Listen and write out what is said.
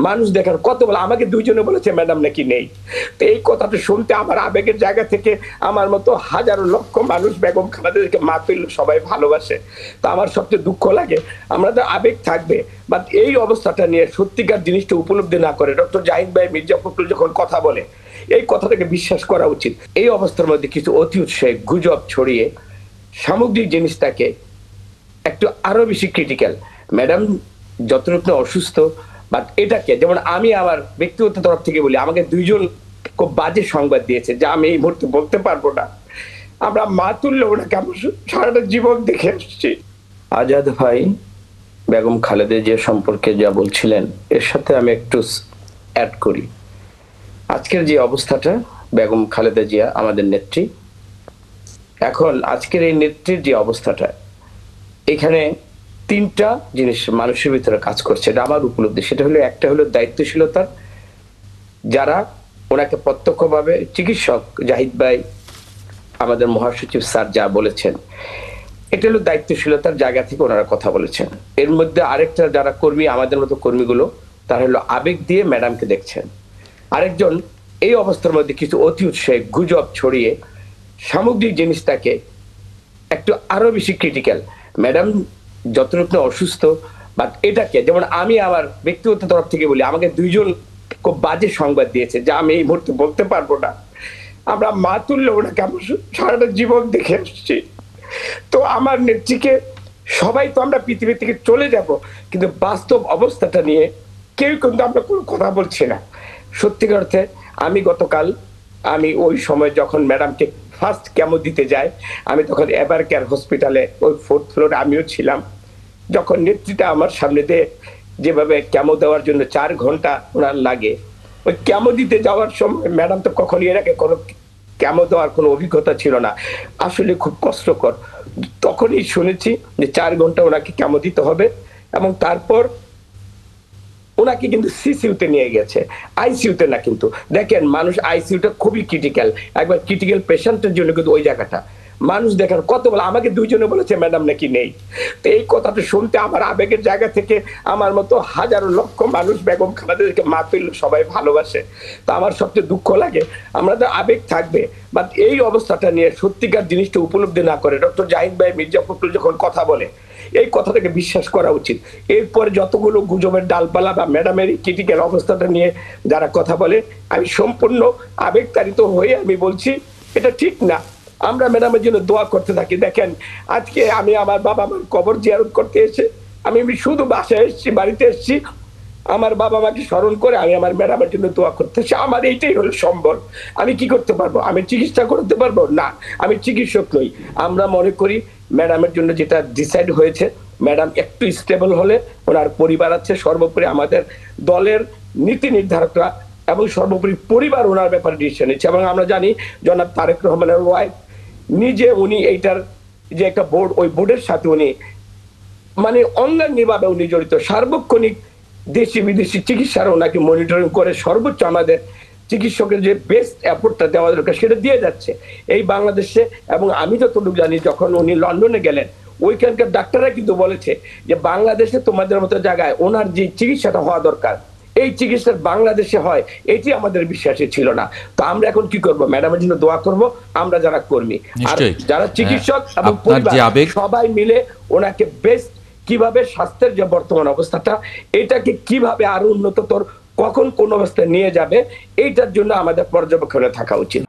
মানুষ দেখার কত বলে, আমাকে দুইজনে বলেছে ম্যাডাম নাকি নেই। তো এই কথাটা শুনতে আমার আবেগের জায়গা থেকে আমার মতো হাজারো লক্ষ মানুষ বেগম খালেদাকে মা তুল্য সবাই ভালোবাসে। তো আমার সবচেয়ে দুঃখ লাগে, আমরা তো আবেগ থাকবে, বাট এই অবস্থাটা নিয়ে সত্যিকার জিনিসটা উপলব্ধি না করে ডক্টর জাহিদ ভাই, মির্জা ফখরুল যখন কথা বলে এই কথাটাকে বিশ্বাস করা উচিত। এই অবস্থার মধ্যে কিছু অতি উৎসাহে গুজব ছড়িয়ে সামগ্রিক জিনিসটাকে একটু আরো বেশি ক্রিটিক্যাল। ম্যাডাম যতটুকু অসুস্থ, বাট এটাকে যেমন আমি আমার ব্যক্তিগত তরফ থেকে বলি, আমাকে দুইজন খুব বাজে সংবাদ দিয়েছে যা আমি এই মুহূর্তে বলতে পারবো না। আমরা মা তুললে ওনাকে আমরা সারাটা জীবন দেখে আসছি। আজাদ ভাই বেগম খালেদা জিয়া সম্পর্কে যা বলছিলেন এর সাথে আমি একটু অ্যাড করি। আজকের যে অবস্থাটা, বেগম খালেদা জিয়া আমাদের নেত্রী, এখন আজকের এই নেত্রীর যে অবস্থাটা, এখানে তিনটা জিনিস মানুষের ভিতরে কাজ করছে, এটা আমার উপলব্ধি। সেটা হলো, একটা হলো দায়িত্বশীলতার, যারা ওনাকে প্রত্যক্ষভাবে চিকিৎসক জাহিদ ভাই, আমাদের মহাসচিব স্যার যা বলেছেন, এটা হলো দায়িত্বশীলতার জায়গা থেকে ওনারা কথা বলেছেন। এর মধ্যে আরেকটা যারা কর্মী, আমাদের মতো কর্মীগুলো, তারা হলো আবেগ দিয়ে ম্যাডামকে দেখছেন। আরেকজন এই অবস্থার মধ্যে কিছু অতি উৎসাহে গুজব ছড়িয়ে সামগ্রিক জিনিসটাকে একটু আরো বেশি ক্রিটিক্যাল। ম্যাডাম যতটুকু অসুস্থ, বাট এটাকে যেমন আমি আমার ব্যক্তিগত তরফ থেকে বলি, আমাকে দুইজন খুব বাজে সংবাদ দিয়েছে যা আমি এই মুহূর্তে বলতে পারবো না। আমরা মা তুললে ওনাকে আমরা সারাটা জীবন দেখে আসছি। তো আমার নেত্রীকে সবাই তো আমরা পৃথিবী থেকে চলে যাব, কিন্তু বাস্তব অবস্থাটা নিয়ে কেউ কিন্তু আমরা কোনো কথা বলছি না। সত্যিকার অর্থে আমি গতকাল, আমি ওই সময় যখন ম্যাডামকে ফার্স্ট কেমো দিতে যাই, আমি তখন এভার কেয়ার হসপিটালে ওই 4th ফ্লোরে আমিও ছিলাম। যখন নেত্রীটা আমার সামনে দিয়ে যেভাবে কেমো দেওয়ার জন্য 4 ঘন্টা ওনার লাগে, ওই কেমো দিতে যাওয়ার সময় ম্যাডাম তো কখনই এর আগে কোনো কেমো দেওয়ার কোনো অভিজ্ঞতা ছিল না, আসলে খুব কষ্টকর। তখনই শুনেছি যে 4 ঘন্টা ওনাকে কেমো দিতে হবে, এবং তারপর ওনাকে কিন্তু সিসিউতে নিয়ে গেছে, আইসিইউতে না। কিন্তু দেখেন, মানুষ আইসিইউটা খুবই ক্রিটিক্যাল, একবার ক্রিটিক্যাল পেশেন্টের জন্য কিন্তু ওই জায়গাটা মানুষ দেখার কত বলে, আমাকে দুইজনে বলেছে ম্যাডাম নাকি নেই। তো এই কথাটা শুনতে আমার আবেগের জায়গা থেকে আমার মতো হাজারো লক্ষ মানুষ বেগম খালেদাকে মা তুল্য সবাই ভালোবাসে। তো আমার সবচেয়ে দুঃখ লাগে, আমরা তো আবেগ থাকবে, বাট এই অবস্থাটা নিয়ে সত্যিকার জিনিসটা উপলব্ধি না করে ডক্টর জাহিদ ভাই, মির্জা ফখরুল যখন কথা বলে এই কথাটাকে বিশ্বাস করা উচিত। এরপরে যতগুলো গুজবের ডালপালা বা ম্যাডামের ক্রিটিক্যাল অবস্থাটা নিয়ে যারা কথা বলে, আমি সম্পূর্ণ আবেগতাড়িত হয়ে আমি বলছি এটা ঠিক না। আমরা ম্যাডামের জন্য দোয়া করতে থাকি। দেখেন, আজকে আমি আমার বাবা মার কবর জিয়ারত করতে এসে আমি শুধু বাসায় এসেছি, বাড়িতে এসেছি, আমার বাবা মাকে স্মরণ করে আমি আমার ম্যাডামের জন্য দোয়া করতেছি। আমার এইটাই হলো সম্বল। আমি কি করতে পারবো? আমি চিকিৎসা করতে পারবো না, আমি চিকিৎসক নই। আমরা মনে করি ম্যাডামের জন্য যেটা ডিসাইড হয়েছে, ম্যাডাম একটু স্টেবল হলে, ওনার পরিবার আছে, সর্বোপরি আমাদের দলের নীতি নির্ধারকরা এবং সর্বোপরি পরিবার ওনার ব্যাপারে ডিসিশন নিচ্ছে। এবং আমরা জানি জনাব তারেক রহমানের ওয়াইফ নিজে, উনি এইটার যে একটা বোর্ড, ওই বোর্ডের সাথে উনি মানে অঙ্গাঙ্গিভাবে উনি জড়িত। সার্বক্ষণিক দেশি বিদেশি চিকিৎসার ওনাকে মনিটরিং করে সর্বোচ্চ আমাদের চিকিৎসকের যে বেস্ট এফোর্টটা দেওয়া দরকার সেটা দিয়ে যাচ্ছে এই বাংলাদেশে। এবং আমি যতটুকু জানি, যখন উনি লন্ডনে গেলেন, ওইখানকার ডাক্তাররা কিন্তু বলেছে যে বাংলাদেশে তোমাদের মতো জায়গায় ওনার যে চিকিৎসাটা হওয়া দরকার, এই চিকিৎসা বাংলাদেশে হয়, এটি আমাদের বিশ্বাসে ছিল না। তো আমরা এখন কি করব? ম্যাডামের জন্য দোয়া করব, আমরা যারা কর্মী আর যারা চিকিৎসক এবং পরিবার সবাই মিলে ওনাকে বেস্ট কিভাবে স্বাস্থ্যের যে বর্তমান অবস্থাটা, এটাকে কিভাবে আরো উন্নততর, কখন কোন অবস্থায় নিয়ে যাবে, এইটার জন্য আমাদের পর্যবেক্ষণে থাকা উচিত।